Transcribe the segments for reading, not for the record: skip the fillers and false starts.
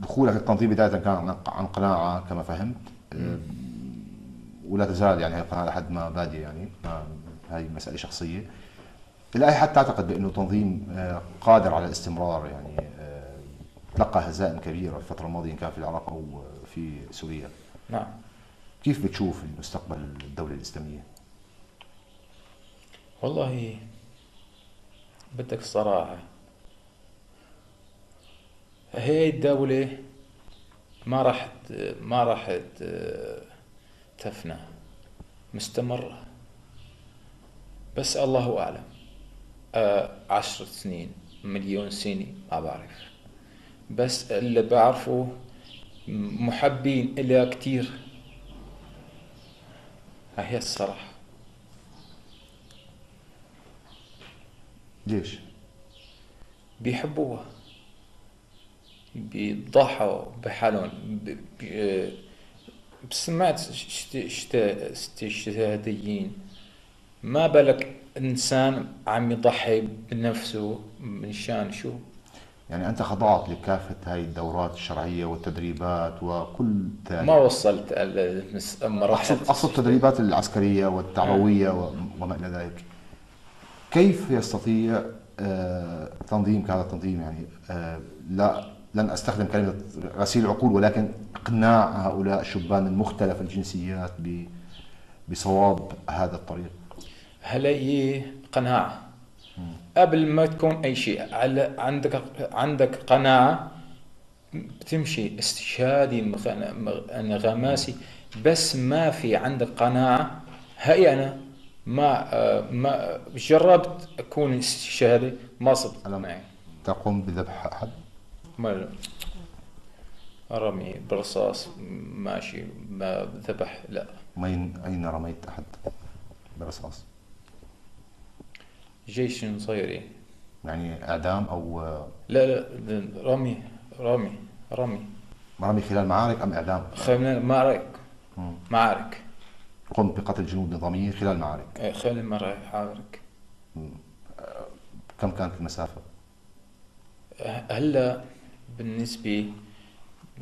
دخولك التنظيم بداية كان عن قناعة كما فهمت، ولا تزال يعني هي القناعة لحد ما بادية، يعني هاي مسألة شخصية. إلى أي حد تعتقد بأنه تنظيم قادر على الاستمرار؟ يعني تلقى هزائم كبيرة في الفترة الماضية إن كان في العراق أو في سوريا. نعم. كيف بتشوف مستقبل الدولة الإسلامية؟ والله بدك الصراحة، هي الدولة ما راح تفنى، مستمرة. بس الله أعلم، 10 سنين، مليون سنة، ما بعرف. بس اللي بعرفه محبين إلها كتير. هي الصراحة. ليش؟ بيحبوها، بيضحوا بحالهم. سمعت استشهاديين. ما بالك إنسان عم يضحي بنفسه من شان شو؟ يعني أنت خضعت لكافة هاي الدورات الشرعية والتدريبات وكل ما ذلك؟ وصلت مراحل أقصد الاستشهاد. التدريبات العسكرية آه. والتعبوية وما إلى ذلك. كيف يستطيع تنظيم كهذا التنظيم، يعني لا لن أستخدم كلمة غسيل العقول، ولكن إقناع هؤلاء الشبان المختلف الجنسيات بصواب هذا الطريق؟ هلا هي قناعة. قبل ما تكون أي شيء، عندك قناعة بتمشي. استشهادي انغماسي. بس ما في عندك قناعة. هي أنا ما جربت أكون استشهادي، ما صدق ألم معي. تقم بذبح أحد؟ ما رمي برصاص ماشي، ما ذبح لا. أين رميت أحد برصاص؟ جيش صغير. يعني إعدام أو لا لا، رمي رمي رمي. رمي خلال معارك أم إعدام؟ خلينا معارك. معارك. قمت بقتل جنود نظاميين خلال معارك. خلينا معارك. كم كانت المسافة؟ هلا بالنسبة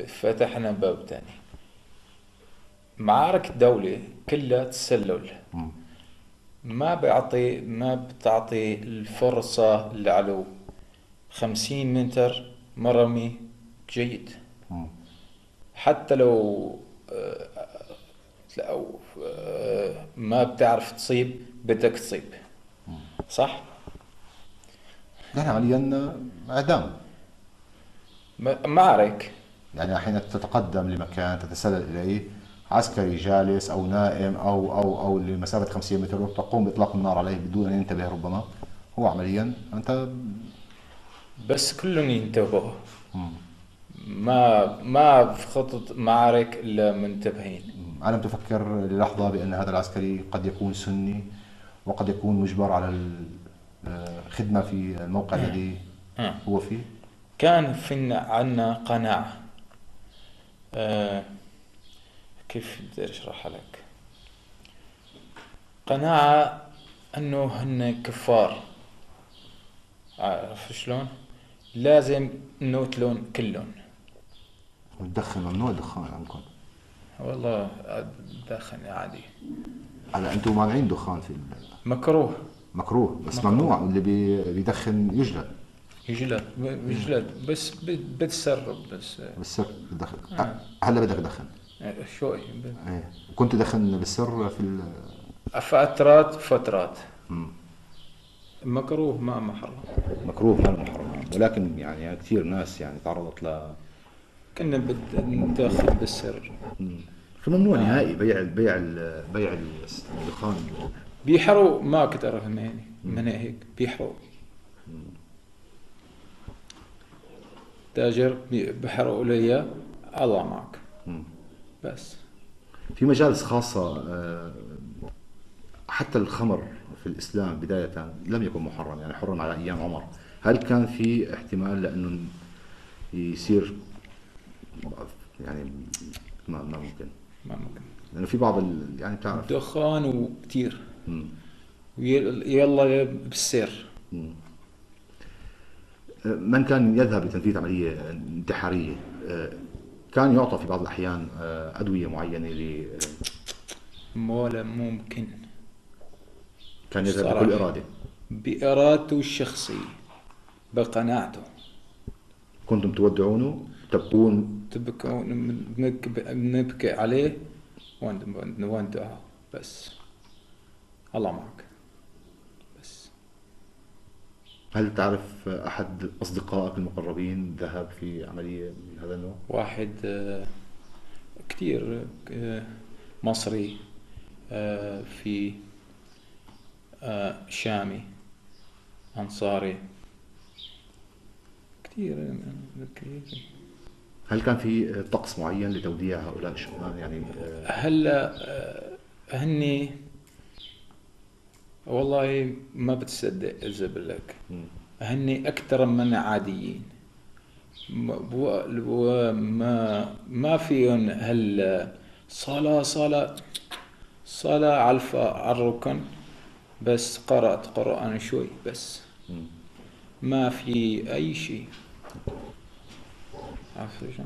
فتحنا باب تاني. معارك الدولة كلها تسلل. ما بتعطي الفرصة للعلو. 50 متر مرمي جيد. حتى لو ما بتعرف تصيب، بدك تصيب. صح؟ يعني عمليا إعدام. معارك. يعني حين تتقدم لمكان تتسلل إليه عسكري جالس أو نائم أو لمسافة 50 متر، وتقوم بإطلاق النار عليه بدون أن ينتبه ربما، هو عمليا أنت. بس كلهم ينتبهوا. ما في خطة معارك إلا منتبهين. ألم تفكر للحظة بأن هذا العسكري قد يكون سني وقد يكون مجبر على الخدمة في الموقع الذي هو فيه؟ كان عنا قناعة. كيف بدي أشرح لك؟ قناعة أنه هن كفار. عارف شلون؟ لازم نقتلون كلهم. الدخن ممنوع الدخان عندكم؟ والله دخن عادي. هلا أنتم مانعين دخان في مكروه. مكروه، بس مكروه. ممنوع. اللي بيدخن يجلد. يجلد بس بتسرب بس. بالسر الدخن. هلا بدك تدخن؟ شوي. ايه. كنت دخن بالسر في فترات. مكروه ما محرم. مكروه ما محرم، ولكن يعني كثير ناس يعني تعرضت كنا ندخل بالسر. فممنوع نهائي بيع الدخان. بيحروا ما كتر من هيك بيحروا. تاجر بحرقوا لي الله معك. بس في مجالس خاصة. حتى الخمر في الإسلام بداية لم يكن محرم، يعني حرم على أيام عمر. هل كان في احتمال لأنه يصير يعني ما ممكن؟ ما ممكن. لأنه في بعض يعني بتعرف دخان وكتير. يلا بالسر. من كان يذهب لتنفيذ عملية انتحارية كان يعطى في بعض الأحيان أدوية معينة ولا ممكن. كان يذهب صراحة. بكل إرادة. بإرادته الشخصية، بقناعته. كنتم تودعونه تبكون؟ نبكي عليه ونودعه بس. الله معك بس. هل تعرف أحد أصدقائك المقربين ذهب في عملية من هذا النوع؟ واحد كتير مصري، في شامي، أنصاري، كتير. هل كان في طقس معين لتوديع هؤلاء الشبان يعني؟ هلا هني والله ما بتصدق إذا بقول لك هني أكثر من عاديين. ما فيهم صلاة على الركن، بس قرأت قرآن شوي بس. ما في أي شيء. عارف شو؟